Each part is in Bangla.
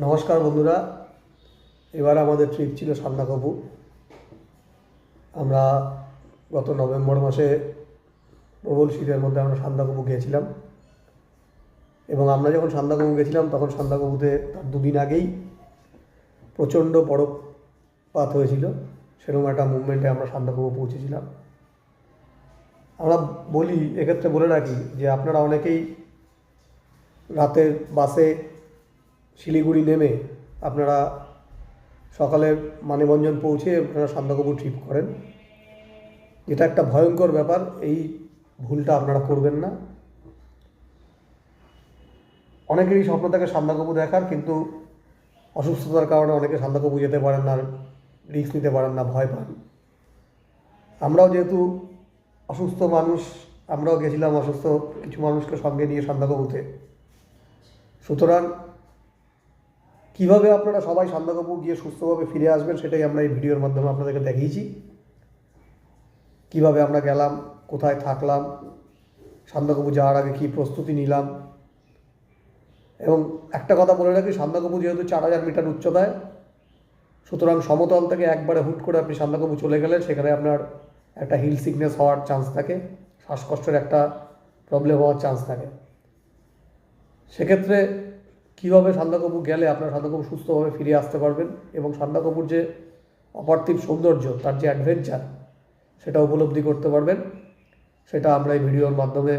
নমস্কার বন্ধুরা, এবার আমাদের ট্রিপ ছিল সান্দাকফু। আমরা গত নভেম্বর মাসে প্রবল শীতের মধ্যে আমরা সান্দাকফু গিয়েছিলাম এবং আমরা যখন সান্দাকফু গেছিলাম তখন সান্দাকফুতে তার দুদিন আগেই প্রচণ্ড বরফপাত হয়েছিল। সেরকম একটা মুভমেন্টে আমরা সান্দাকফু পৌঁছেছিলাম। আমরা বলি, এক্ষেত্রে বলে রাখি যে আপনারা অনেকেই রাতের বাসে শিলিগুড়ি নেমে আপনারা সকালে মানেভঞ্জন পৌঁছে আপনারা সান্দাকফু ট্রিপ করেন, যেটা একটা ভয়ঙ্কর ব্যাপার। এই ভুলটা আপনারা করবেন না। অনেকেরই স্বপ্ন থাকে সান্দাকফু দেখার, কিন্তু অসুস্থতার কারণে অনেকে সান্দাকফু যেতে পারেন না, রিস্ক নিতে পারেন না, ভয় পান। আমরাও যেহেতু অসুস্থ মানুষ, আমরাও গেছিলাম অসুস্থ কিছু মানুষকে সঙ্গে নিয়ে সান্দাকফুতে। সুতরাং কীভাবে আপনারা সবাই সান্দাকফু গিয়ে সুস্থভাবে ফিরে আসবেন সেটাই আমরা এই ভিডিওর মাধ্যমে আপনাদেরকে দেখিয়েছি। কিভাবে আমরা গেলাম, কোথায় থাকলাম, সান্দাকফু যাওয়ার আগে কী প্রস্তুতি নিলাম। এবং একটা কথা বলে রাখি, সান্দাকফু যেহেতু 4000 মিটার উচ্চতায়, সুতরাং সমতল থেকে একবারে হুট করে আপনি সান্দাকফু চলে গেলে সেখানে আপনার একটা হিল সিকনেস হওয়ার চান্স থাকে, শ্বাসকষ্টের একটা প্রবলেম হওয়ার চান্স থাকে। সেক্ষেত্রে কীভাবে সান্দাকফু গেলে আপনার সান্দাকফু সুস্থভাবে ফিরে আসতে পারবেন এবং সান্দাকফুর যে অপার্থিব সৌন্দর্য, তার যে অ্যাডভেঞ্চার, সেটা উপলব্ধি করতে পারবেন, সেটা আমরা এই ভিডিওর মাধ্যমে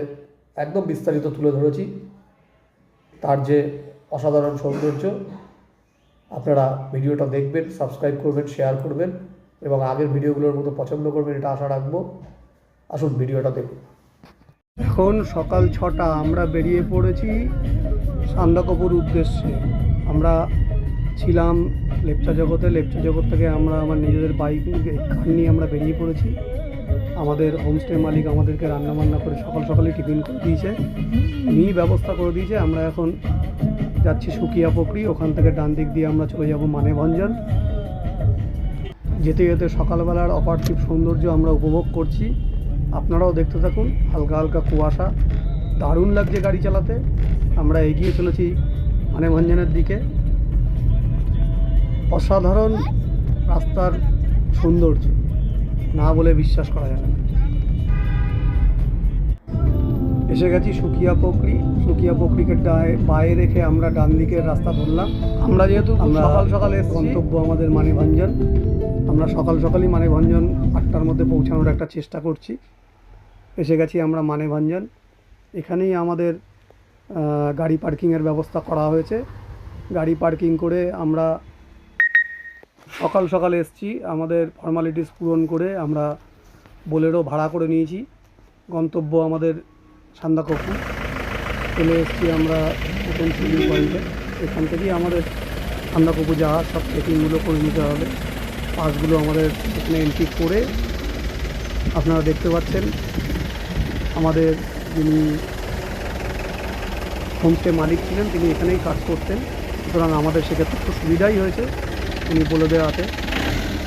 একদম বিস্তারিত তুলে ধরেছি। তার যে অসাধারণ সৌন্দর্য, আপনারা ভিডিওটা দেখবেন, সাবস্ক্রাইব করবেন, শেয়ার করবেন এবং আগের ভিডিওগুলোর মতো পছন্দ করবেন, এটা আশা রাখবো। আসুন ভিডিওটা দেখুন। এখন সকাল 6টা, আমরা বেরিয়ে পড়েছি সান্দাকফুর উদ্দেশ্যে। আমরা ছিলাম লেপচা জগতে, লেপচা জগৎ থেকে আমরা আমার নিজেদের বাইক কার নিয়ে আমরা বেরিয়ে পড়েছি। আমাদের হোমস্টে মালিক আমাদেরকে রান্নাবান্না করে সকাল সকালই টিফিন করে দিয়েছে, উনিই ব্যবস্থা করে দিয়েছে। আমরা এখন যাচ্ছি সুকিয়া পুকুরি, ওখান থেকে ডান দিক দিয়ে আমরা চলে যাব মানেভঞ্জন। যেতে যেতে সকালবেলার অপার্থিব সৌন্দর্য আমরা উপভোগ করছি, আপনারাও দেখতে থাকুন। হালকা হালকা কুয়াশা, দারুণ লাগছে গাড়ি চালাতে। আমরা এগিয়ে চলেছি মানেভঞ্জনের দিকে। অসাধারণ রাস্তার সৌন্দর্য, না বলে বিশ্বাস করা যায় না। এসে গেছি সুকিয়া পুকুরি। সুকিয়া পুকুরিকে বায়ে রেখে আমরা ডান দিকের রাস্তা ধরলাম। আমরা যেহেতু সকাল সকালে গন্তব্য আমাদের মানেভঞ্জন, আমরা সকাল সকালই মানেভঞ্জন 8টার মধ্যে পৌঁছানোর একটা চেষ্টা করছি। এসে গেছি আমরা মানেভঞ্জন। এখানেই আমাদের গাড়ি পার্কিংয়ের ব্যবস্থা করা হয়েছে। গাড়ি পার্কিং করে আমরা সকাল সকালে এসেছি, আমাদের ফর্মালিটিস পূরণ করে আমরা বোলেরো ভাড়া করে নিয়েছি। গন্তব্য আমাদের সান্দাকফু। চলে এসেছি আমরা প্রথম সিলিং পয়েন্টে। এখান থেকেই আমাদের সান্দাকফু যাওয়ার সব চেকিংগুলো করে নিতে হবে। পাসগুলো আমাদের এখানে এন্ট্রি করে, আপনারা দেখতে পাচ্ছেন আমাদের যিনি হোমস্টে মালিক ছিলেন তিনি এখানেই কাজ করতেন। সুতরাং আমাদের সেক্ষেত্রে খুব সুবিধাই হয়েছে উনি বলে দেওয়াতে।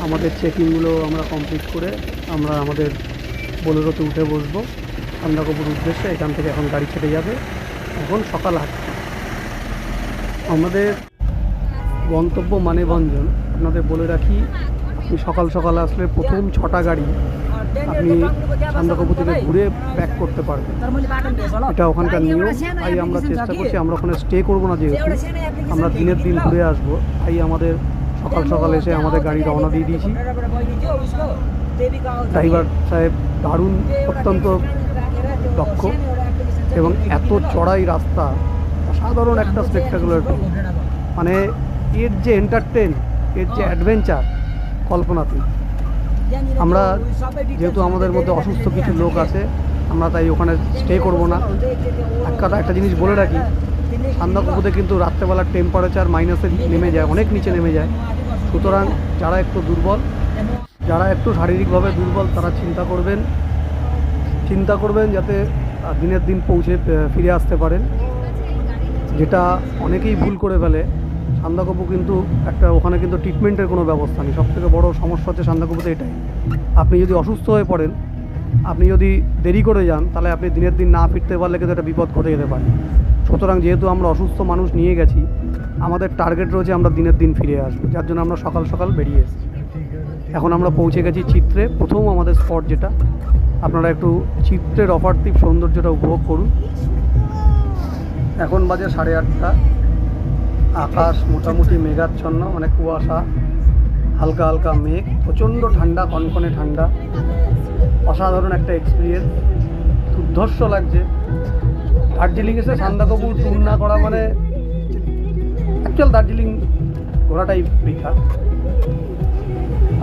আমাদের চেকিংগুলো আমরা কমপ্লিট করে আমরা আমাদের বোলেরোতে উঠে বসবো সান্দাকফুর উদ্দেশ্যে। এখান থেকে এখন গাড়ি ছেড়ে যাবে। এখন সকাল 8টা। আমাদের গন্তব্য মানেভঞ্জন। আপনাদের বলে রাখি, আপনি সকাল সকাল আসলে প্রথম 6টা গাড়ি আপনি সান্দাকফু থেকে ঘুরে ব্যাক করতে পারবেন। এটা ওখানকার নিয়ম। তাই আমরা চেষ্টা করছি, আমরা ওখানে স্টে করবো না, যেহেতু আমরা দিনের দিন ঘুরে আসবো, তাই আমাদের সকাল সকাল এসে আমাদের গাড়ি রওনা দিয়ে দিয়েছি। ড্রাইভার সাহেব দারুণ, অত্যন্ত দক্ষ এবং এত চড়াই রাস্তা, অসাধারণ একটা স্পেকটাকুলার। মানে এর যে এন্টারটেন, এর যে অ্যাডভেঞ্চার, কল্পনাতীত। আমরা যেহেতু আমাদের মধ্যে অসুস্থ কিছু লোক আছে, আমরা তাই ওখানে স্টে করব না। একটা জিনিস বলে রাখি, সান্দাকফুতে কিন্তু রাত্রেবেলার টেম্পারেচার মাইনাসে নেমে যায়, অনেক নিচে নেমে যায়। সুতরাং যারা একটু দুর্বল, যারা একটু শারীরিকভাবে দুর্বল, তারা চিন্তা করবেন যাতে দিনের দিন পৌঁছে ফিরে আসতে পারেন, যেটা অনেকেই ভুল করে ফেলে। সান্দাকফু কিন্তু ওখানে কিন্তু ট্রিটমেন্টের কোনো ব্যবস্থা নেই। সবথেকে বড় সমস্যা হচ্ছে সান্দাকফুতে এটাই। আপনি যদি অসুস্থ হয়ে পড়েন, আপনি যদি দেরি করে যান, তাহলে আপনি দিনের দিন না ফিরতে পারলে কিন্তু একটা বিপদ ঘটে যেতে পারে। সুতরাং যেহেতু আমরা অসুস্থ মানুষ নিয়ে গেছি, আমাদের টার্গেট রয়েছে আমরা দিনের দিন ফিরে আসবো, যার জন্য আমরা সকাল সকাল বেরিয়ে এসেছি। এখন আমরা পৌঁছে গেছি চিত্রে। প্রথম আমাদের স্পট যেটা, আপনারা একটু চিত্রের অপার্থিব সৌন্দর্যটা উপভোগ করুন। এখন বাজে 8:30। আকাশ মোটামুটি মেঘাচ্ছন্ন, মানে কুয়াশা, হালকা হালকা মেঘ, প্রচণ্ড ঠান্ডা, কনকনে ঠান্ডা। অসাধারণ একটা এক্সপিরিয়েন্স, দুর্ধর্ষ লাগছে। দার্জিলিং এসে সান্দাকফু ট্যুর না করা মানে অ্যাকচুয়াল দার্জিলিং ঘোরাটাই বৃথা।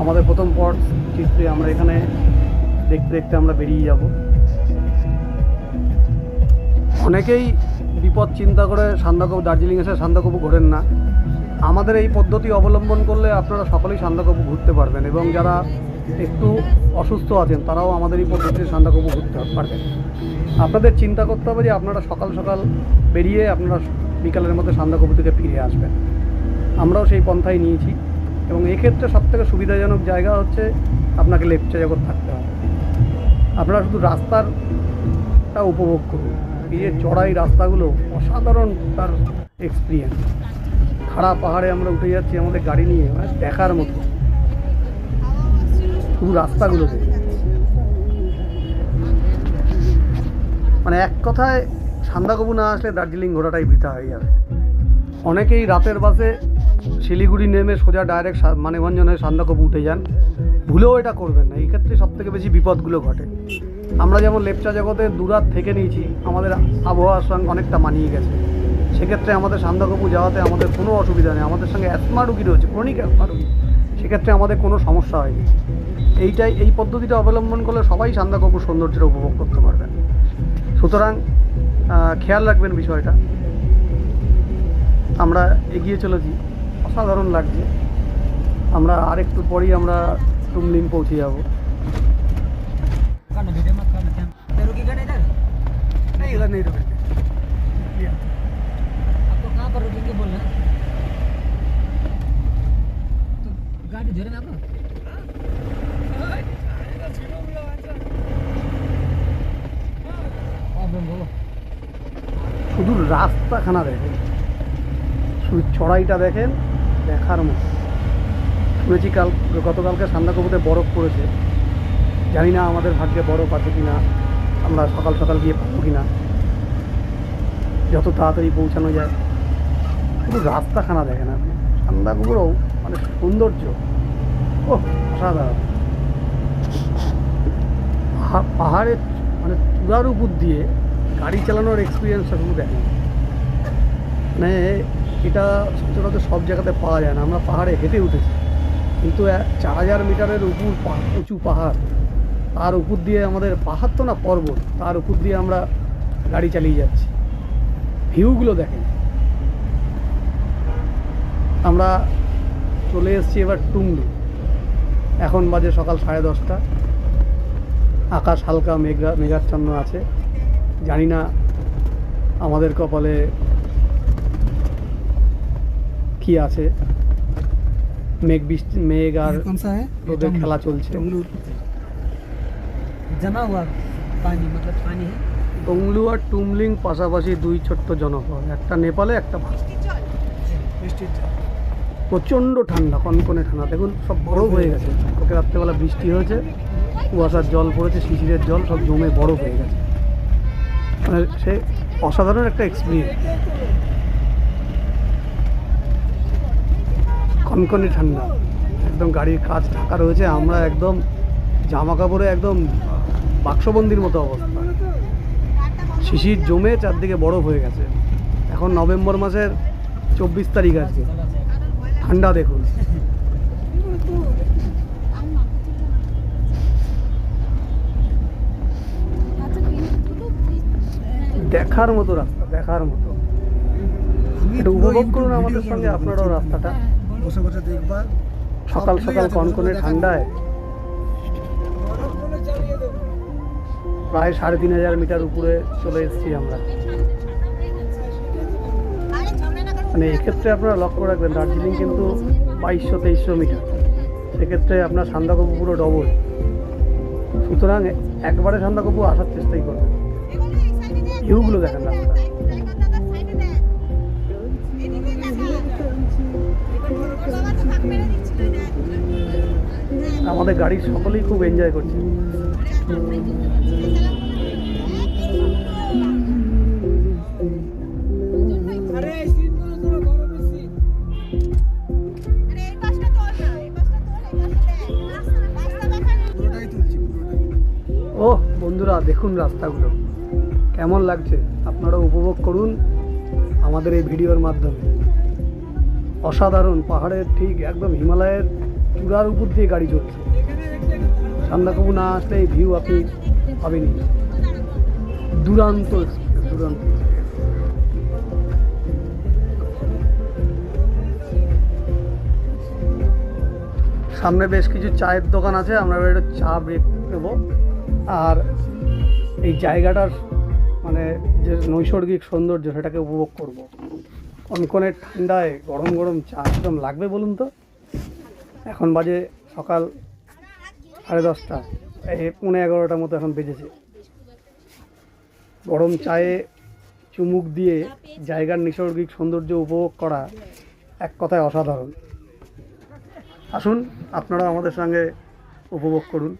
আমাদের প্রথম পথ চিত্রে, আমরা এখানে দেখতে দেখতে আমরা বেরিয়ে যাব। অনেকেই বিপদ চিন্তা করে সান্দাকফু, দার্জিলিং এসে সান্দাকফু ঘোরেন না। আমাদের এই পদ্ধতি অবলম্বন করলে আপনারা সকলেই সান্দাকফু ঘুরতে পারবেন, এবং যারা একটু অসুস্থ আছেন তারাও আমাদের এই পদ্ধতিতে সান্দাকফু ঘুরতে পারবেন। আপনাদের চিন্তা করতে হবে যে আপনারা সকাল সকাল বেরিয়ে আপনারা বিকালের মধ্যে সান্দাকফু থেকে ফিরে আসবেন। আমরাও সেই পন্থাই নিয়েছি, এবং এক্ষেত্রে সবথেকে সুবিধাজনক জায়গা হচ্ছে আপনাকে লেপচা জগৎ থাকতে হবে। আপনারা শুধু রাস্তারটা উপভোগ করুন। এই যে চড়াই রাস্তাগুলো অসাধারণ তার এক্সপিরিয়েন্স। খাড়া পাহাড়ে আমরা উঠে যাচ্ছি আমাদের গাড়ি নিয়ে, মানে দেখার মতো শুধু রাস্তাগুলো দেখে। মানে এক কথায় সান্দাকফু না আসলে দার্জিলিং ঘোরাটাই বৃথা হয়ে যাবে। অনেকেই রাতের বাসে শিলিগুড়ি নেমে সোজা ডাইরেক্ট মানেভঞ্জন হয়ে সান্দাকফু উঠে যান। ভুলেও এটা করবেন না, এই ক্ষেত্রে সবথেকে বেশি বিপদগুলো ঘটে। আমরা যেমন লেপচা জগতে দুরাত থেকে নিয়েছি, আমাদের আবহাওয়ার সঙ্গে অনেকটা মানিয়ে গেছে। সেক্ষেত্রে আমাদের সান্দাকফু যাওয়াতে আমাদের কোনো অসুবিধা নেই। আমাদের সঙ্গে অ্যাসমা রুগী রয়েছে, ক্রনিক অ্যাসমা রুগী, সেক্ষেত্রে আমাদের কোনো সমস্যা হয়নি। এই পদ্ধতিটা অবলম্বন করলে সবাই সান্দাকফুর সৌন্দর্যটা উপভোগ করতে পারবেন। সুতরাং খেয়াল রাখবেন বিষয়টা। আমরা এগিয়ে চলেছি, অসাধারণ লাগছে। আমরা আরেকটু পরেই আমরা টুমলিং পৌঁছে যাব। इधर नहीं रुकेंगे। आपको कहाँ पर रुकेंगे बोल रहे हैं? तो गाड़ी धीरे ना শুধু রাস্তাখানা দেখেন, শুধু চড়াইটা দেখেন, দেখার মতো। শুনেছি গতকালকে সান্দাকফুতে বরফ পড়েছে, জানি না আমাদের ভাগ্যে বরফ আছে কিনা, আমরা সকাল সকাল গিয়ে পাবো কিনা, যত তাড়াতাড়ি পৌঁছানো যায়। শুধু রাস্তাখানা দেখেন আপনি, সান্দাকফুরও মানে সৌন্দর্য ও অসাধারণ। পাহাড়ের মানে চূড়ার উপর দিয়ে গাড়ি চালানোর এক্সপিরিয়েন্সটা শুধু দেখেন। মানে এটা সচরাচর সব জায়গাতে পাওয়া যায় না। আমরা পাহাড়ে হেঁটে উঠেছি, কিন্তু 4000 মিটারের উপর উঁচু পাহাড়, তার উপর দিয়ে আমাদের পাহাড় তো না পর্বত, তার উপর দিয়ে আমরা গাড়ি চালিয়ে যাচ্ছি। ভিউগুলো দেখেন। আমরা চলে এসেছি এবার টুমলু। এখন বাজে সকাল 10:30। আকাশ হালকা মেঘাচ্ছন্ন আছে। জানি না আমাদের কপালে কি আছে। মেঘ আর রোদের খেলা চলছে। जमा हुआ पानी, मतलब पानी है। টুমলু আর টুমলিং পাশাপাশি দুই ছোট্ট জনপদ, একটা নেপালে একটা ভারত। প্রচণ্ড ঠান্ডা, কনকনে ঠান্ডা। দেখুন সব বরফ হয়ে গেছে। ওকে রাত্রেবেলা বৃষ্টি হয়েছে, কুয়াশার জল পড়েছে, শিশিরের জল সব জমে বরফ হয়ে গেছে। মানে সে অসাধারণ একটা এক্সপিরিয়েন্স। কনকনে ঠান্ডা, একদম গাড়ির কাজ ঢাকা রয়েছে। আমরা একদম জামা কাপড়ে একদম বাক্সবন্দির মতো অবস্থা। শিশির জমে চারদিকে বরফ হয়ে গেছে। এখন নভেম্বর মাসের 24 তারিখ আছে। ঠান্ডা দেখুন। দেখার মতো রাস্তা, দেখার মতো। এটা উপভোগ করুন আমাদের সঙ্গে আপনারাও রাস্তাটা। বসে বসে দেখবার সকাল সকাল কনকনে ঠান্ডায় প্রায় 3500 মিটার উপরে চলে এসেছি আমরা। মানে এক্ষেত্রে আপনারা লক্ষ্য রাখবেন, দার্জিলিং কিন্তু 2200-2300 মিটার, সেক্ষেত্রে আপনার সান্দাকফু পুরো ডবল। সুতরাং একবারে সান্দাকফু আসার চেষ্টাই করবেন। ভিউগুলো দেখেন রাস্তা। আমাদের গাড়ির সকলেই খুব এনজয় করছে। ওহ বন্ধুরা, দেখুন রাস্তাগুলো কেমন লাগছে, আপনারা উপভোগ করুন আমাদের এই ভিডিওর মাধ্যমে। অসাধারণ, পাহাড়ের ঠিক একদম হিমালয়ের চূড়ার উপর দিয়ে গাড়ি চলছে। সান্দাকফু না আসলে এই ভিউ আপনি পাবেনই। দুরান্ত এক্সপিরিয়েন্স, দুরান্ত। সামনে বেশ কিছু চায়ের দোকান আছে, আমরা এবার একটু চা ব্রেক নেবো। আর এই জায়গাটার মানে যে নৈসর্গিক সৌন্দর্য সেটাকে উপভোগ করব। কনকনে ঠান্ডায় গরম গরম চা একদম লাগবে বলুন তো। এখন বাজে সকাল 10:30, এই 11:15 মতো এখন বেজেছে। গরম চায়ে চুমুক দিয়ে জায়গার নৈসর্গিক সৌন্দর্য উপভোগ করা এক কথায় অসাধারণ। আসুন আপনারা আমাদের সঙ্গে উপভোগ করুন।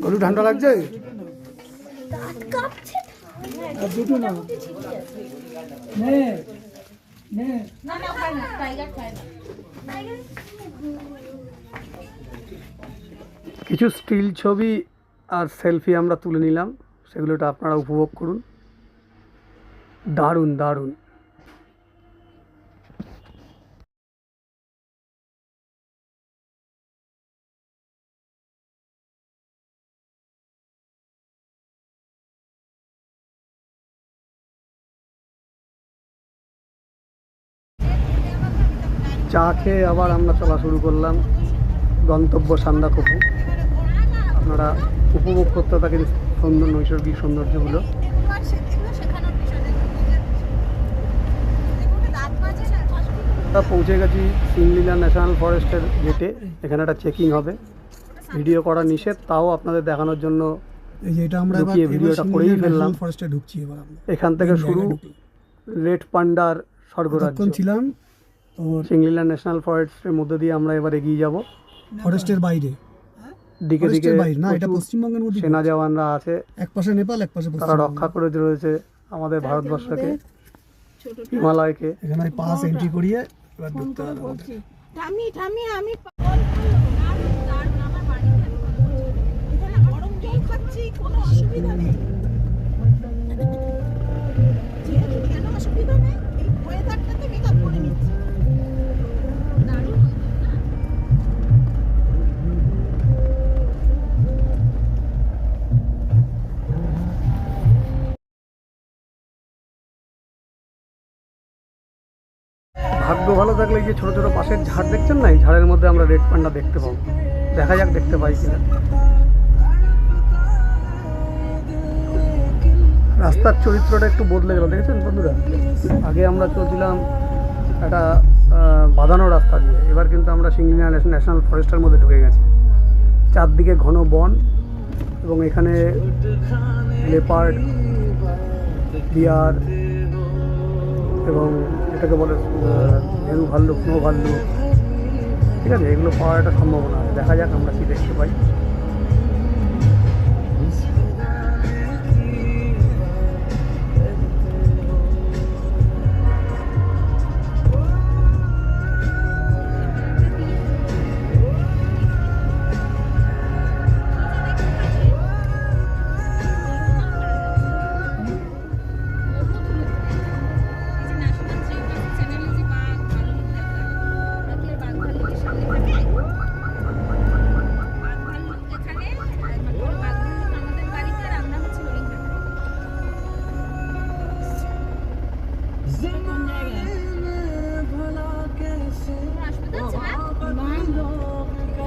গরু ঠান্ডা লাগছে? কিছু স্টিল ছবি আর সেলফি আমরা তুলে নিলাম, সেগুলোটা আপনারা উপভোগ করুন। দারুণ দারুণ। চা খেয়ে আবার আমরা চলা শুরু করলাম গন্তব্য সান্দাকফু। আপনারা উপভোগ করতে থাকেন সুন্দর নৈসর্গিক সৌন্দর্যগুলো। আমরা পৌঁছে গেছি সিংলিলা ন্যাশনাল ফরেস্টের গেটে। এখানে একটা চেকিং হবে, ভিডিও করা নিষেধ, তাও আপনাদের দেখানোর জন্য এই যে এটা আমরা লুকিয়ে ভিডিওটা করেই ফেললাম। ফরেস্টে ঢুকছি এবার আমরা। এখান থেকে শুরু রেড পান্ডার স্বর্গরাজ্য। তখন ছিলাম সিংলিলা ন্যাশনাল ফরেস্টের মধ্যে দিয়ে আমরা এবার এগিয়ে যাব। ফরেস্টের বাইরে, দিকে দিকে ফরেস্টের বাইরে না, এটা প্রচুর পশ্চিমবঙ্গের মধ্যে। সেনা জওয়ানরা আছে, এক পাশে নেপাল, এক পাশে তারা পশ্চিমবঙ্গ। রক্ষা করে রয়েছে আমাদের ভারতবর্ষকে, হিমালয়কে। এখানে আমি পাস এন্ট্রি করিয়ে এবার ঢুকতে হবে আমাদের। আমি গরম জল খাচ্ছি, কোনো অসুবিধা নেই। যেহেতু কেন অসুবিধা নেই, এই ওয়েদারটাতে মেকআপ করে নিচ্ছি। দারুণ ভাগ্য ভালো থাকলে এই যে ছোটো ছোটো পাশের ঝাড় দেখছেন না, এই ঝাড়ের মধ্যে আমরা রেড পান্ডা দেখতে পাবো। দেখা যাক দেখতে পাই কিনা। রাস্তার চরিত্রটা একটু বদলে গেল, দেখেছেন বন্ধুরা? আগে আমরা চলছিলাম একটা বাঁধানো রাস্তা দিয়ে, এবার কিন্তু আমরা সিংলিলা ন্যাশনাল ফরেস্টের মধ্যে ঢুকে গেছি। চারদিকে ঘন বন এবং এখানে লেপার্ড, বিয়ার এবং এটাকে বলে ভেরু ভাল্লুক, স্নো ভাল্লুক, ঠিক আছে, এগুলো পাওয়ার একটা সম্ভাবনা আছে। দেখা যাক আমরা কি দেখতে পাই।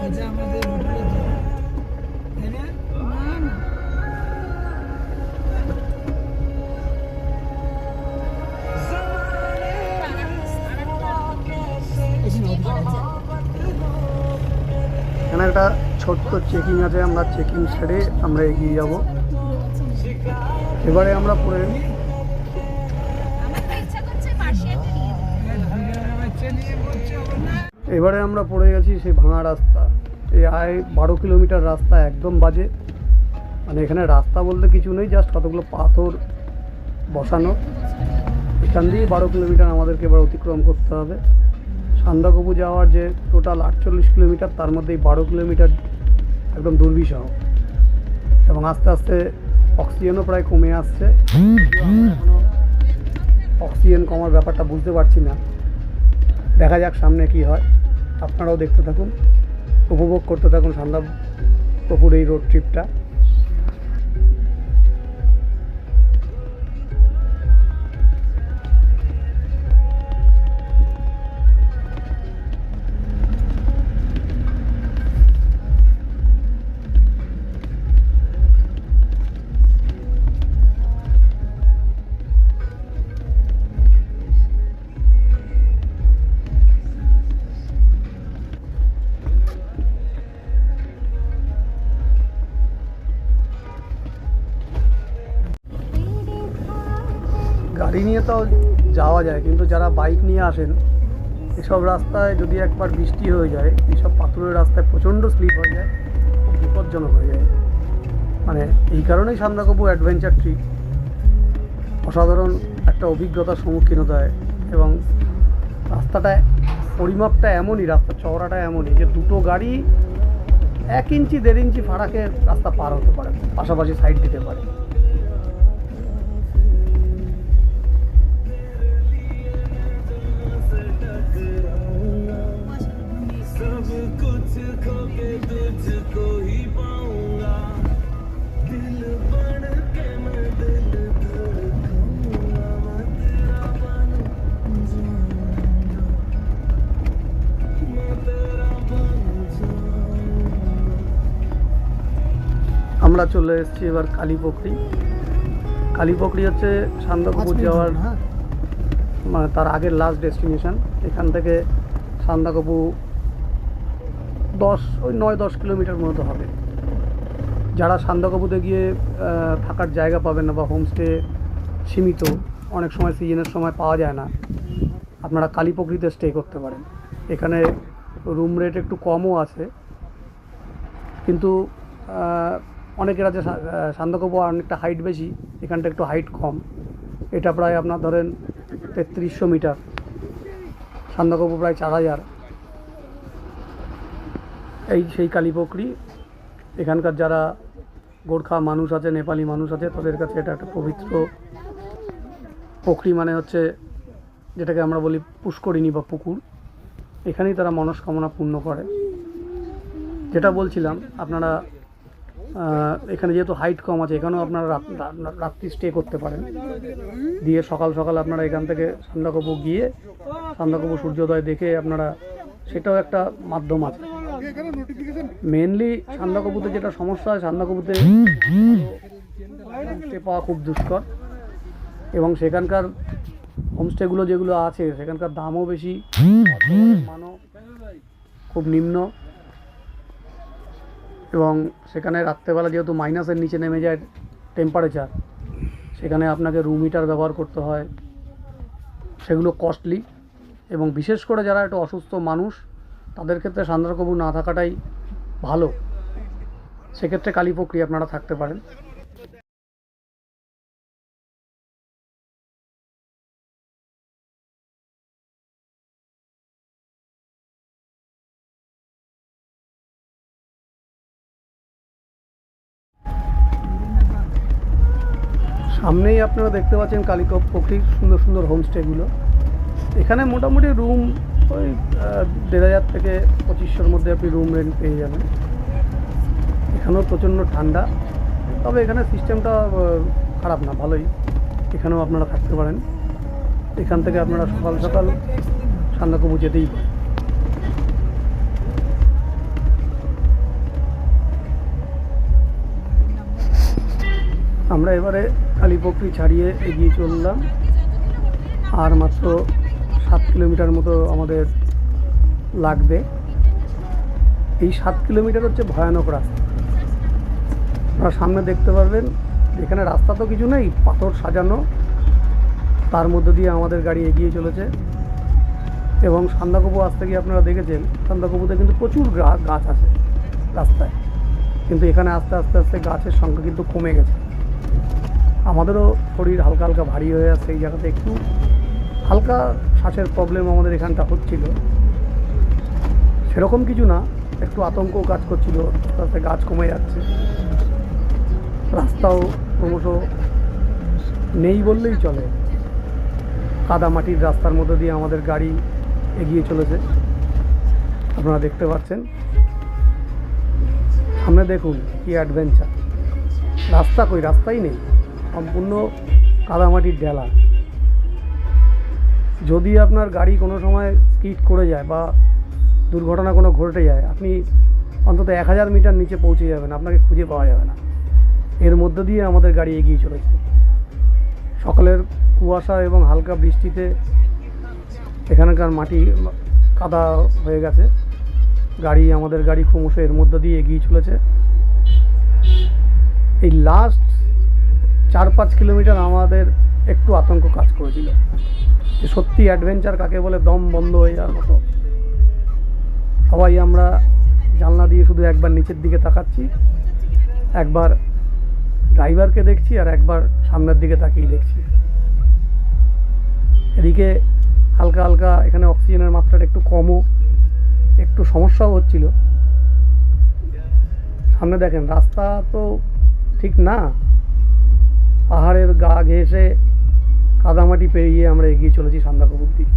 এই যে আমাদের হোটেলে তো তাই না? এখানে একটা ছোট্ট চেকিং আছে, আমরা চেকিং সেরে আমরা এগিয়ে যাব। এবারে আমরা পরে এবারে আমরা পড়ে গেছি সেই ভাঙা রাস্তা। এই 12 কিলোমিটার রাস্তা একদম বাজে, মানে এখানে রাস্তা বলতে কিছু নেই, জাস্ট কতগুলো পাথর বসানো। এখান দিয়ে 12 কিলোমিটার আমাদেরকে এবার অতিক্রম করতে হবে। সান্দাকফু যাওয়ার যে টোটাল 48 কিলোমিটার, তার মধ্যে এই 12 কিলোমিটার একদম দুর্বিষহ, এবং আস্তে আস্তে অক্সিজেনও প্রায় কমে আসছে। এখনও অক্সিজেন কমার ব্যাপারটা বুঝতে পারছি না, দেখা যাক সামনে কি হয়। আপনারাও দেখতে থাকুন, উপভোগ করতে থাকুন সান্দাকফুর এই রোড ট্রিপটা। গাড়ি নিয়ে তো যাওয়া যায়, কিন্তু যারা বাইক নিয়ে আসেন এসব রাস্তায় যদি একবার বৃষ্টি হয়ে যায়, এইসব পাথরের রাস্তায় প্রচণ্ড স্লিপ হয়ে যায়, খুব বিপজ্জনক হয়ে যায়। মানে এই কারণেই সান্দাকফু অ্যাডভেঞ্চার ট্রিপ অসাধারণ একটা অভিজ্ঞতার সম্মুখীন হতে হয়। এবং রাস্তাটা পরিমাপটা এমনই, রাস্তার চওড়াটা এমনই যে দুটো গাড়ি 1 ইঞ্চি 1.5 ইঞ্চি ফারাকে রাস্তা পার হতে পারে, পাশাপাশি সাইড দিতে পারে। আমরা চলে এসেছি এবার কালীপকরি। কালীপকরি হচ্ছে সান্দাকফু যাওয়ার মানে তার আগের লাস্ট ডেস্টিনেশন। এখান থেকে সান্দাকফু 9-10 কিলোমিটার মতো হবে। যারা সান্দাকফুতে গিয়ে থাকার জায়গা পাবেন না বা হোমস্টে সীমিত, অনেক সময় সিজনের সময় পাওয়া যায় না, আপনারা কালীপকরিতে স্টে করতে পারেন। এখানে রুম রেট একটু কমও আছে, কিন্তু অনেকের আছে সান্দাকফু অনেকটা হাইট বেশি, এখানটা একটু হাইট কম। এটা প্রায় আপনার ধরেন 3300 মিটার, সান্দাকফু প্রায় 4000। এই সেই কালীপকরি। এখানকার যারা গোর্খা মানুষ আছে, নেপালি মানুষ আছে, তাদের কাছে এটা একটা পবিত্র পকরি, মানে হচ্ছে যেটাকে আমরা বলি পুষ্করিণী বা পুকুর। এখানেই তারা মনস্কামনা পূর্ণ করে। যেটা বলছিলাম, আপনারা এখানে যেহেতু হাইট কম আছে, এখানেও আপনারা রাত্রি স্টে করতে পারেন। দিয়ে সকাল সকাল আপনারা এখান থেকে সান্দাকফু গিয়ে সান্দাকফু সূর্যোদয় দেখে আপনারা, সেটাও একটা মাধ্যম আছে। মেনলি সান্দাকফুতে যেটা সমস্যা হয়, সান্দাকফুতে হোমস্টে পাওয়া খুব দুষ্কর, এবং সেখানকার হোমস্টেগুলো যেগুলো আছে সেখানকার দামও বেশি, মানও খুব নিম্ন, এবং সেখানে রাত্রেবেলা যেহেতু মাইনাসের নিচে নেমে যায় টেম্পারেচার, সেখানে আপনাকে রুম হিটার ব্যবহার করতে হয়, সেগুলো কস্টলি। এবং বিশেষ করে যারা একটু অসুস্থ মানুষ তাদের ক্ষেত্রে সান্দাকফু না থাকাটাই ভালো। সেক্ষেত্রে কালীপকরি আপনারা থাকতে পারেন। সামনেই আপনারা দেখতে পাচ্ছেন কালীপকরির সুন্দর সুন্দর হোমস্টেগুলো। এখানে মোটামুটি রুম ওই 1500 থেকে 2500-র মধ্যে আপনি রুম রেন্ট পেয়ে যাবেন। এখানেও প্রচণ্ড ঠান্ডা, তবে এখানে সিস্টেমটা খারাপ না, ভালোই। এখানেও আপনারা থাকতে পারেন। এখান থেকে আপনারা সকাল সকাল সান্দাকফু যেতেই পারেন। আমরা এবারে কালীপকরি ছাড়িয়ে এগিয়ে চললাম। আর মাত্র 7 কিলোমিটার মতো আমাদের লাগবে। এই 7 কিলোমিটার হচ্ছে ভয়ানক রাস্তা। আপনারা সামনে দেখতে পারবেন, এখানে রাস্তা তো কিছু নেই, পাথর সাজানো, তার মধ্যে দিয়ে আমাদের গাড়ি এগিয়ে চলেছে। এবং সান্দাকফু আসতে গিয়ে আপনারা দেখেছেন সান্দাকফুতে কিন্তু প্রচুর গাছ আছে রাস্তায়, কিন্তু এখানে আস্তে আস্তে আস্তে গাছের সংখ্যা কিন্তু কমে গেছে। আমাদেরও শরীর হালকা হালকা ভারী হয়ে আসছে। এই জায়গাতে একটু হালকা শ্বাসের প্রবলেম আমাদের এখানটা হচ্ছিল, সেরকম কিছু না, একটু আতঙ্ক কাজ করছিল। আস্তে আস্তে গাছ কমে যাচ্ছে, রাস্তাও ক্রমশ নেই বললেই চলে। কাদা মাটির রাস্তার মধ্যে দিয়ে আমাদের গাড়ি এগিয়ে চলেছে, আপনারা দেখতে পাচ্ছেন। সামনে দেখুন কি অ্যাডভেঞ্চার। রাস্তা কই, রাস্তাই নেই, সম্পূর্ণ কাদামাটির ডেলা। যদি আপনার গাড়ি কোনো সময় স্কিড করে যায় বা দুর্ঘটনা কোনো ঘটে যায়, আপনি অন্তত 1000 মিটার নিচে পৌঁছে যাবেন, আপনাকে খুঁজে পাওয়া যাবে না। এর মধ্যে দিয়ে আমাদের গাড়ি এগিয়ে চলেছে। সকালের কুয়াশা এবং হালকা বৃষ্টিতে এখানকার মাটি কাদা হয়ে গেছে। আমাদের গাড়ি ক্রমশ এর মধ্যে দিয়ে এগিয়ে চলেছে। এই লাস্ট 4-5 কিলোমিটার আমাদের একটু আতঙ্ক কাজ করেছিল যে সত্যি অ্যাডভেঞ্চার কাকে বলে, দম বন্ধ হয়ে যাওয়ার মতো। সবাই আমরা জানলা দিয়ে শুধু একবার নিচের দিকে তাকাচ্ছি, একবার ড্রাইভারকে দেখছি, আর একবার সামনের দিকে তাকিয়ে দেখছি। এদিকে হালকা হালকা এখানে অক্সিজেনের মাত্রাটা একটু কমও, একটু সমস্যাও হচ্ছিল। সামনে দেখেন রাস্তা তো ঠিক না, পাহাড়ের গা ঘেঁষে কাদামাটি পেরিয়ে আমরা এগিয়ে চলেছি সান্দাকফুর দিকে।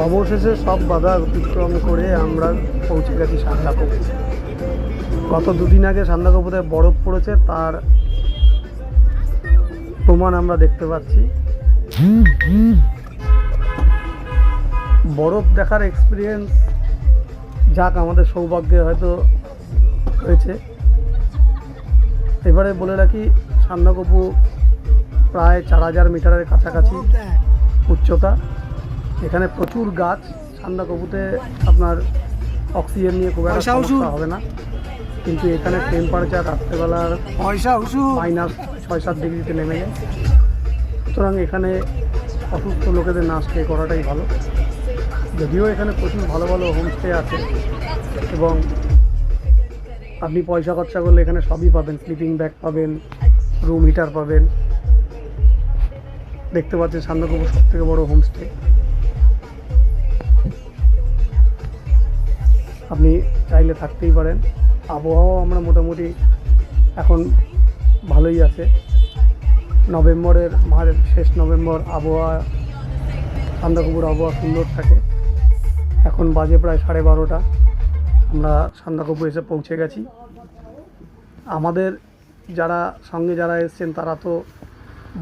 অবশেষে সব বাধা অতিক্রম করে আমরা পৌঁছে গেছি সান্দাকফু। গত 2 দিন আগে সান্দাকফুতে বরফ পড়েছে, তার প্রমাণ আমরা দেখতে পাচ্ছি। বরফ দেখার এক্সপিরিয়েন্স যাক আমাদের সৌভাগ্যে হয়তো হয়েছে। এবারে বলে রাখি, সান্দাকফু প্রায় 4000 মিটারের কাছাকাছি উচ্চতা। এখানে প্রচুর গাছ। সান্দাকফুতে আপনার অক্সিজেন নিয়ে খুব একটা সমস্যা হবে না, কিন্তু এখানে টেম্পারেচার রাত্রেবেলার -6-7 ডিগ্রিতে নেমে যায়। সুতরাং এখানে অসুস্থ লোকেদের না স্টে করাটাই ভালো। যদিও এখানে প্রচুর ভালো ভালো হোমস্টে আছে এবং আপনি পয়সা খরচা করলে এখানে সবই পাবেন, স্লিপিং ব্যাগ পাবেন, রুম হিটার পাবেন। দেখতে পাচ্ছেন সান্দাকফু সবথেকে বড় হোমস্টে। আপনি চাইলে থাকতেই পারেন। আবহাওয়াও আমরা মোটামুটি এখন ভালোই আছে। মাঝের শেষ নভেম্বর আবহাওয়া, সান্দাকফুর আবহাওয়া সুন্দর থাকে। এখন বাজে প্রায় 12:30। আমরা সান্দাকফু এসে পৌঁছে গেছি। আমাদের সঙ্গে যারা এসছেন তারা তো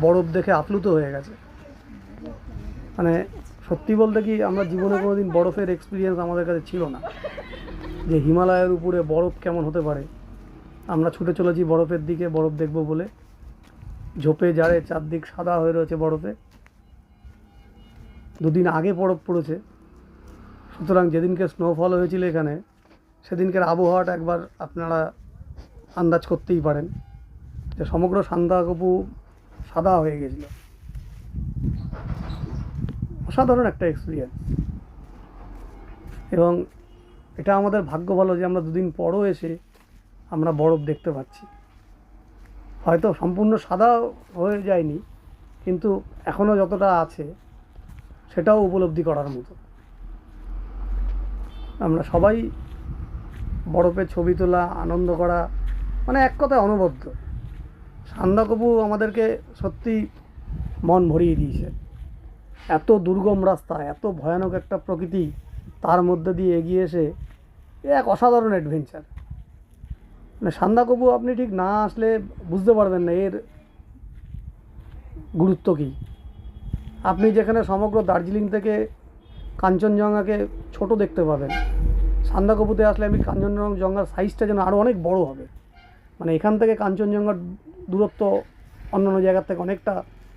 বরফ দেখে আপ্লুত হয়ে গেছে। মানে সত্যি বলতে কি, আমরা জীবনে কোনোদিন বরফের এক্সপিরিয়েন্স আমাদের কাছে ছিল না, যে হিমালয়ের উপরে বরফ কেমন হতে পারে। আমরা ছুটে চলেছি বরফের দিকে, বরফ দেখব বলে। ঝোপে ঝাড়ে চারদিক সাদা হয়ে রয়েছে বরফে। দুদিন আগে বরফ পড়েছে, সুতরাং যেদিনকে স্নোফল হয়েছিল এখানে সেদিনকের আবহাওয়াটা একবার আপনারা আন্দাজ করতেই পারেন যে সমগ্র সান্দাকফু সাদা হয়ে গেছিল। অসাধারণ একটা এক্সপিরিয়েন্স, এবং এটা আমাদের ভাগ্য ভালো যে আমরা দুদিন পরও এসে আমরা বরফ দেখতে পাচ্ছি। হয়তো সম্পূর্ণ সাদা হয়ে যায়নি, কিন্তু এখনও যতটা আছে সেটাও উপলব্ধি করার মতো। আমরা সবাই বরফে ছবি তোলা, আনন্দ করা, মানে এক কথায় অনবদ্য। সান্দাকফু আমাদেরকে সত্যি মন ভরিয়ে দিয়েছে। এত দুর্গম রাস্তা, এত ভয়ানক একটা প্রকৃতি, তার মধ্যে দিয়ে এগিয়ে এসে এক অসাধারণ অ্যাডভেঞ্চার। মানে সান্দাকফু আপনি ঠিক না আসলে বুঝতে পারবেন না এর গুরুত্ব কী। আপনি যেখানে সমগ্র দার্জিলিং থেকে কাঞ্চনজঙ্ঘাকে ছোট দেখতে পাবেন, সান্দাকফুতে আসলে আপনি কাঞ্চনজঙ্ঘার সাইজটা যেন আরও অনেক বড় হবে। মানে এখান থেকে কাঞ্চনজঙ্ঘার দূরত্ব অন্যান্য জায়গার থেকে অনেকটা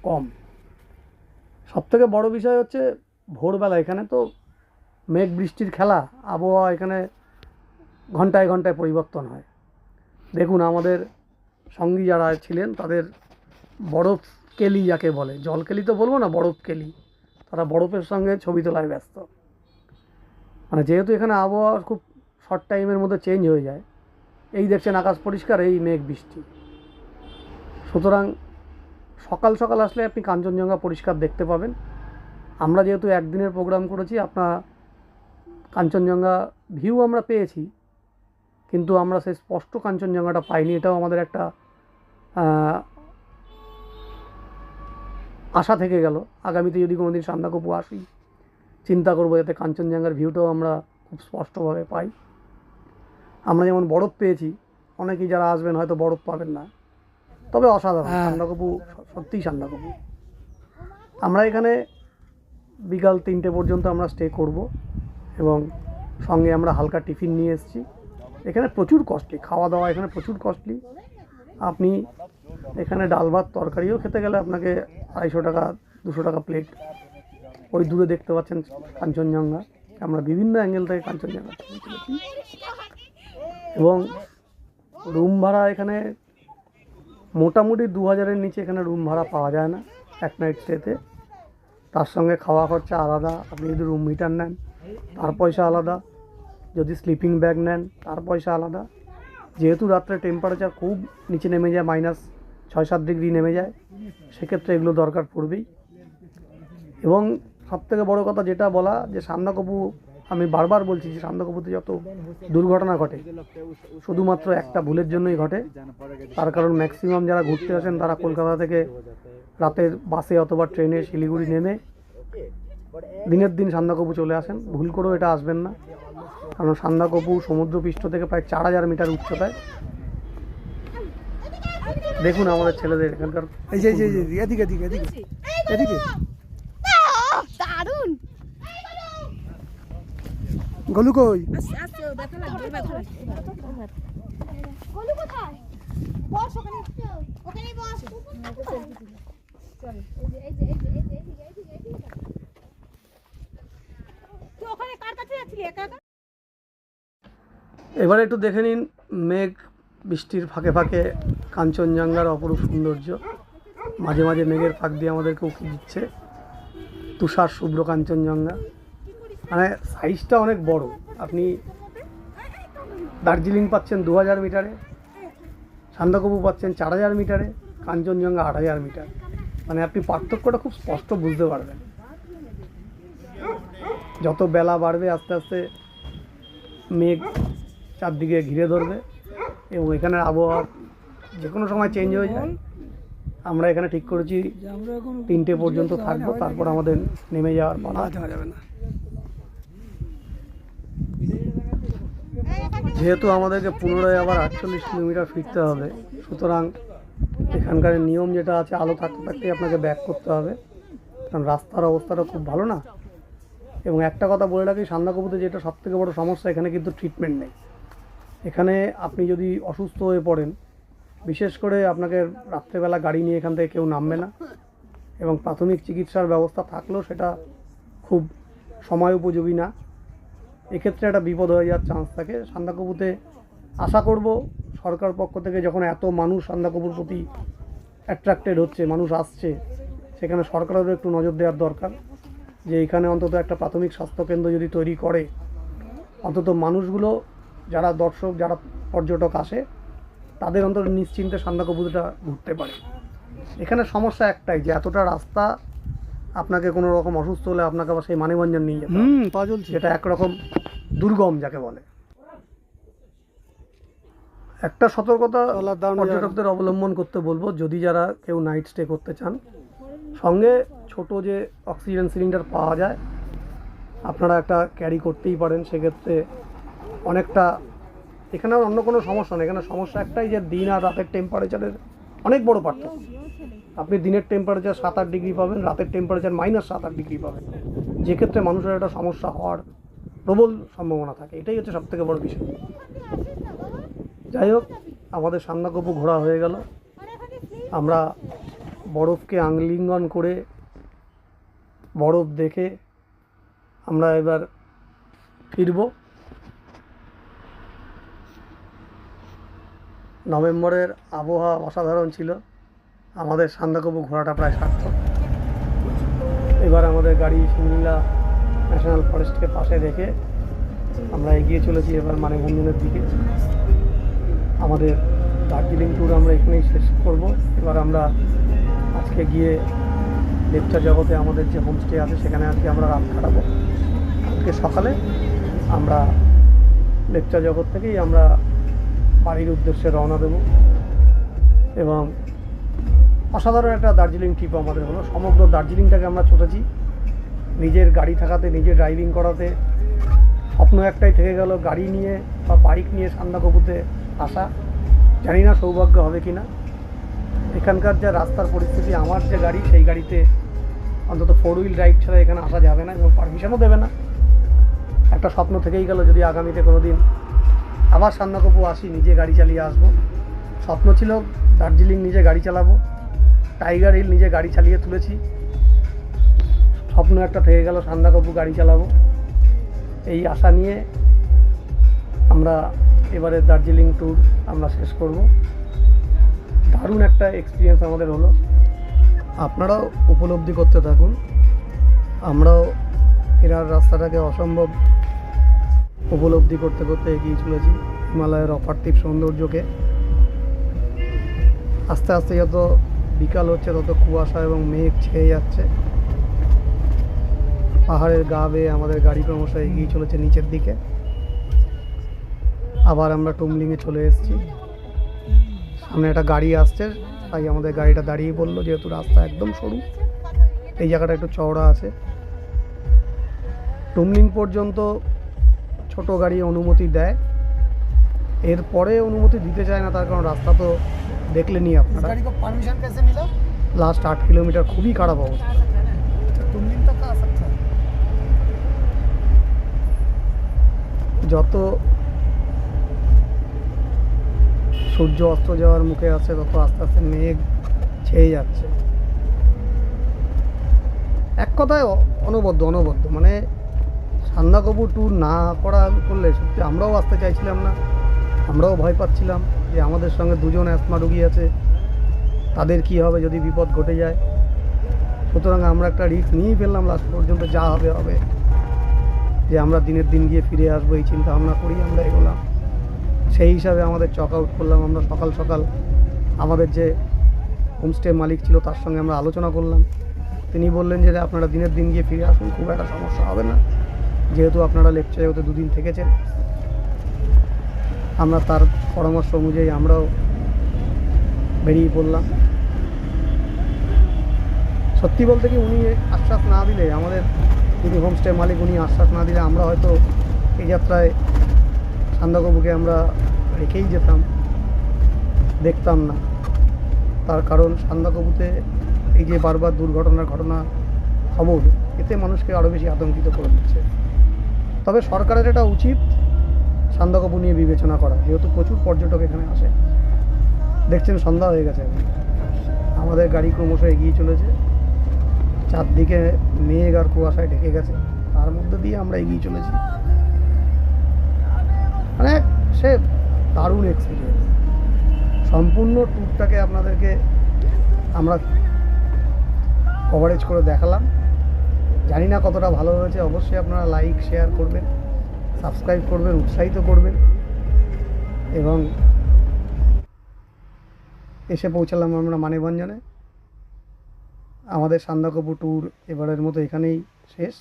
কম। সবথেকে বড় বিষয় হচ্ছে ভোরবেলা এখানে তো মেঘ বৃষ্টির খেলা, আবহাওয়া এখানে ঘন্টায় ঘন্টায় পরিবর্তন হয়। দেখুন আমাদের সঙ্গী যারা ছিলেন তাদের বরফ কেলি যাকে বলে, জল কেলি তো বলবো না, বরফ কেলি, তারা বরফের সঙ্গে ছবি তোলায় ব্যস্ত। মানে যেহেতু এখানে আবহাওয়া খুব শর্ট টাইমের মধ্যে চেঞ্জ হয়ে যায়, এই দেখছেন আকাশ পরিষ্কার, এই মেঘ বৃষ্টি, সুতরাং সকাল সকাল আসলে আপনি কাঞ্চনজঙ্ঘা পরিষ্কার দেখতে পাবেন। আমরা যেহেতু একদিনের প্রোগ্রাম করেছি, আপনার কাঞ্চনজঙ্ঘা ভিউ আমরা পেয়েছি, কিন্তু আমরা সেই স্পষ্ট কাঞ্চনজঙ্ঘাটা পাইনি। এটাও আমাদের একটা আশা থেকে গেল। আগামীতে যদি কোনো দিন সান্দাকফু আসি, চিন্তা করবো যাতে কাঞ্চনজঙ্ঘার ভিউটাও আমরা খুব স্পষ্টভাবে পাই। আমরা যেমন বরফ পেয়েছি, অনেকেই যারা আসবেন হয়তো বরফ পাবেন না, তবে অসাধারণ সান্দাকফু, সত্যিই সান্দাকফু। আমরা এখানে বিকাল 3টে পর্যন্ত আমরা স্টে করব, এবং সঙ্গে আমরা হালকা টিফিন নিয়ে এসেছি। এখানে প্রচুর কস্টলি খাওয়া দাওয়া, এখানে প্রচুর কস্টলি। আপনি এখানে ডাল ভাত তরকারিও খেতে গেলে আপনাকে 250 টাকা 200 টাকা প্লেট। ওই দূরে দেখতে পাচ্ছেন কাঞ্চনজঙ্ঘা, আমরা বিভিন্ন অ্যাঙ্গেল থেকে কাঞ্চনজঙ্ঘা ছবি তুলেছি। এবং রুম ভাড়া এখানে মোটামুটি 2000-এর নিচে এখানে রুম ভাড়া পাওয়া যায় না এক নাইট স্টেতে। তার সঙ্গে খাওয়া খরচা আলাদা, আপনি যদি রুম হিটার নেন তার পয়সা আলাদা, যদি স্লিপিং ব্যাগ নেন তার পয়সা আলাদা। যেহেতু রাত্রে টেম্পারেচার খুব নিচে নেমে যায়, -6-7 ডিগ্রি নেমে যায়, সেক্ষেত্রে এগুলো দরকার পড়বেই। এবং সবথেকে বড় কথা যেটা বলা, যে সান্দাকফু, আমি বারবার বলছি যে সান্দাকফুতে যত দুর্ঘটনা ঘটে শুধুমাত্র একটা ভুলের জন্যই ঘটে। তার কারণ ম্যাক্সিমাম যারা ঘুরতে আসেন তারা কলকাতা থেকে রাতের বাসে অথবা ট্রেনে শিলিগুড়ি নেমে দিনের দিন সান্দাকফু চলে আসেন। ভুল করেও এটা আসবেন না, কারণ সান্দাকফু সমুদ্রপৃষ্ঠ থেকে প্রায় 4000 মিটার উচ্চতায়। দেখুন আমাদের ছেলেদের এখানকার, এই যে এদিকে এদিকে এদিকে এদিকে দারুণ। গলু কই? ব্যথা লাগবে, ব্যথা লাগবে। গলু কোথায়? বস ওখানে, ওখানেই বস। চল, এই যে তুই ওখানে কার কাছে যাচ্ছিলি একা একা? এবারে একটু দেখে নিন মেঘ বৃষ্টির ফাঁকে ফাঁকে কাঞ্চনজঙ্ঘার অপরূপ সৌন্দর্য। মাঝে মাঝে মেঘের ফাঁক দিয়ে আমাদেরকে উঁকি দিচ্ছে তুষার শুভ্র কাঞ্চনজঙ্ঘা। মানে সাইজটা অনেক বড়। আপনি দার্জিলিং পাচ্ছেন 2000 মিটারে, সান্দাকফু পাচ্ছেন 4000 মিটারে, কাঞ্চনজঙ্ঘা 8000 মিটার। মানে আপনি পার্থক্যটা খুব স্পষ্ট বুঝতে পারবেন। যত বেলা বাড়বে আস্তে আস্তে মেঘ চারদিকে ঘিরে ধরবে, এবং এখানের আবহাওয়া যে কোনো সময় চেঞ্জ হয়ে যায়। আমরা এখানে ঠিক করেছি 3টে পর্যন্ত থাকবো, তারপর আমাদের নেমে যাওয়ার পালা। যাবে না। যেহেতু আমাদেরকে পুনরায় আবার 48 কিলোমিটার ফিরতে হবে, সুতরাং এখানকার নিয়ম যেটা আছে, আলো থাকতে থাকতেই আপনাকে ব্যাক করতে হবে, কারণ রাস্তার অবস্থাটা খুব ভালো না। এবং একটা কথা বলে রাখি, সান্দাকফুতে যেটা সবথেকে বড় সমস্যা, এখানে কিন্তু ট্রিটমেন্ট নেই। এখানে আপনি যদি অসুস্থ হয়ে পড়েন বিশেষ করে আপনাকে রাত্রেবেলা গাড়ি নিয়ে এখান থেকে কেউ নামবে না, এবং প্রাথমিক চিকিৎসার ব্যবস্থা থাকলেও সেটা খুব সময় উপযোগী না। এক্ষেত্রে একটা বিপদ হয়ে যাওয়ার চান্স থাকে। সান্দাকফুতে আশা করব সরকার পক্ষ থেকে যখন এত মানুষ সান্দাকফুর প্রতি অ্যাট্রাক্টেড হচ্ছে, মানুষ আসছে, সেখানে সরকারেরও একটু নজর দেওয়ার দরকার যে এখানে অন্তত একটা প্রাথমিক স্বাস্থ্যকেন্দ্র যদি তৈরি করে, অন্তত মানুষগুলো যারা দর্শক, যারা পর্যটক আসে, তাদের অন্তত নিশ্চিন্তে সান্দাকফুটা ঘুরতে পারে। এখানে সমস্যা একটাই যে এতটা রাস্তা, আপনাকে কোনো রকম অসুস্থ হলে আপনাকে আবার সেই মানিকগঞ্জ নিয়ে যেতে হবে, পা চলছে। যেটা একরকম দুর্গম যাকে বলে। একটা সতর্কতা চলার দারুণ পর্যটকদের অবলম্বন করতে বলবো, যদি যারা কেউ নাইট স্টে করতে চান, সঙ্গে ছোট যে অক্সিজেন সিলিন্ডার পাওয়া যায় আপনারা একটা ক্যারি করতেই পারেন। সেক্ষেত্রে অনেকটা, এখানে অন্য কোনো সমস্যা নেই। এখানে সমস্যা একটাই যে দিন আর রাতের টেম্পারেচারের অনেক বড় পার্থক্য। আপনি দিনের টেম্পারেচার 7-8 ডিগ্রি পাবেন, রাতের টেম্পারেচার -7-8 ডিগ্রি পাবেন, যেক্ষেত্রে মানুষের একটা সমস্যা হওয়ার প্রবল সম্ভাবনা থাকে। এটাই হচ্ছে সবথেকে বড় বিষয়। যাই হোক, আমাদের সান্দাকফু ঘোরা হয়ে গেল। আমরা বরফকে আলিঙ্গন করে, বরফ দেখে আমরা এবার ফিরব। নভেম্বরের আবহাওয়া অসাধারণ ছিল, আমাদের সান্দাকফু ঘোরাটা প্রায় সার্থক। এবার আমাদের গাড়ি সিমলা ন্যাশনাল ফরেস্টকে পাশে রেখে আমরা এগিয়ে চলেছি এবার মানিকগঞ্জের দিকে। আমাদের দার্জিলিং ট্যুর আমরা এখানেই শেষ করব। এবার আমরা আজকে গিয়ে লেপচা জগতে আমাদের যে হোমস্টে আছে সেখানে আজকে আমরা রাত কাটাবো। আজকে সকালে আমরা লেপচা জগৎ থেকেই আমরা বাড়ির উদ্দেশ্যে রওনা দেব। এবং অসাধারণ একটা দার্জিলিং ট্রিপ আমাদের হলো। সমগ্র দার্জিলিংটাকে আমরা চলেছি নিজের গাড়ি থাকাতে, নিজে ড্রাইভিং করাতে। স্বপ্ন একটাই থেকে গেল, গাড়ি নিয়ে বা বাইক নিয়ে সান্দাকফুতে আসা। জানি না সৌভাগ্য হবে কি না। এখানকার যা রাস্তার পরিস্থিতি, আমার যে গাড়ি, সেই গাড়িতে অন্তত 4 হুইল ড্রাইভ ছাড়া এখানে আসা যাবে না, এবং পারমিশনও দেবে না। একটা স্বপ্ন থেকেই গেল, যদি আগামীতে কোনো দিন আবার সান্দাকফু আসি, নিজে গাড়ি চালিয়ে আসবো। স্বপ্ন ছিল দার্জিলিং নিজে গাড়ি চালাবো, টাইগার হিল নিজে গাড়ি চালিয়ে তুলেছি। স্বপ্ন একটা থেকে গেল, সান্দাকফু গাড়ি চালাবো। এই আশা নিয়ে আমরা এবারে দার্জিলিং ট্যুর আমরা শেষ করব। দারুণ একটা এক্সপিরিয়েন্স আমাদের হলো, আপনারাও উপলব্ধি করতে থাকুন। আমরাও ফেরার রাস্তাটাকে অসম্ভব উপলব্ধি করতে করতে এগিয়ে চলেছি হিমালয়ের অপার্থিব সৌন্দর্যকে। আস্তে আস্তে যত বিকাল হচ্ছে তত কুয়াশা এবং মেঘ ছেয়ে যাচ্ছে। পাহাড়ের গা বেয়ে আমাদের গাড়ি ক্রমশ এগিয়ে চলেছে নিচের দিকে। আবার আমরা টুমলিংয়ে চলে এসেছি। সামনে একটা গাড়ি আসছে, তাই আমাদের গাড়িটা দাঁড়িয়ে পড়লো, যেহেতু রাস্তা একদম সরু, এই জায়গাটা একটু চওড়া আছে। টুমলিং পর্যন্ত ছোট গাড়ি অনুমতি দেয়, এরপরে অনুমতি দিতে চায় না। তার কারণ রাস্তা তো দেখলেনি আপনারা। गाड़ी को परमिशन कैसे मिला? লাস্ট 8 কিলোমিটার খুবই খারাপ অবস্থা। तुम दिन तक आ सकता है। যত সূর্য অস্ত যাওয়ার মুখে আছে তত আস্তে আস্তে মেঘ ছেয়ে যাচ্ছে। এক কথায় অনবদ্য মানে সান্দাকফু ট্যুর না করলে সত্যি আমরাও আসতে চাইছিলাম না। আমরাও ভয় পাচ্ছিলাম যে আমাদের সঙ্গে 2 জন অ্যাসমা রোগী আছে, তাদের কি হবে যদি বিপদ ঘটে যায়। সুতরাং আমরা একটা রিস্ক নিয়েই ফেললাম। লাস্ট পর্যন্ত যা হবে হবে, যে আমরা দিনের দিন গিয়ে ফিরে আসবো এই চিন্তা ভাবনা করি আমরা এগোলাম। সেই হিসাবে আমাদের চক আউট করলাম। আমরা সকাল সকাল আমাদের যে হোমস্টে মালিক ছিল তার সঙ্গে আমরা আলোচনা করলাম। তিনি বললেন যে আপনারা দিনের দিন গিয়ে ফিরে আসুন, খুব একটা সমস্যা হবে না, যেহেতু আপনারা লেপচা জগতে 2 দিন থেকেছেন। আমরা তার পরামর্শ অনুযায়ী আমরাও বেরিয়ে পড়লাম। সত্যি বলতে কি, উনি আশ্বাস না দিলে, আমাদের যিনি হোমস্টে মালিক উনি আশ্বাস না দিলে আমরা হয়তো এই যাত্রায় সান্দাকফুকে আমরা রেখেই যেতাম, দেখতাম না। তার কারণ সান্দাকফুতে এই যে বারবার দুর্ঘটনার খবর, এতে মানুষকে আরও বেশি আতঙ্কিত করে দিচ্ছে। তবে সরকারের এটা উচিত সান্দাকফু নিয়ে বিবেচনা করা, যেহেতু প্রচুর পর্যটক এখানে আসে। দেখছেন সন্ধ্যা হয়ে গেছে এখন। আমাদের গাড়ি ক্রমশ এগিয়ে চলেছে, চারদিকে মেঘ আর কুয়াশায় ঢেকে গেছে, তার মধ্যে দিয়ে আমরা এগিয়ে চলেছি। মানে সে দারুণ এক্সপিরিয়েন্স। সম্পূর্ণ ট্যুরটাকে আপনাদেরকে আমরা কভারেজ করে দেখালাম। জানি না কতটা ভালো হয়েছে, অবশ্যই আপনারা লাইক শেয়ার করবেন, সাবস্ক্রাইব করবেন, উৎসাহিত করবেন। এবং এসে পৌঁছালাম আমরা মানেভঞ্জনে। আমাদের সান্দাকফু ট্যুর এবারের মতো এখানেই শেষ।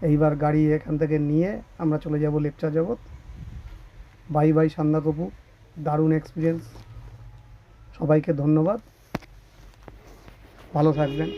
এইবার গাড়ি এখান থেকে নিয়ে আমরা চলে যাব লেপচা জগৎ। বাই বাই সান্দাকফু, দারুণ এক্সপিরিয়েন্স। সবাইকে ধন্যবাদ, ভালো থাকবেন।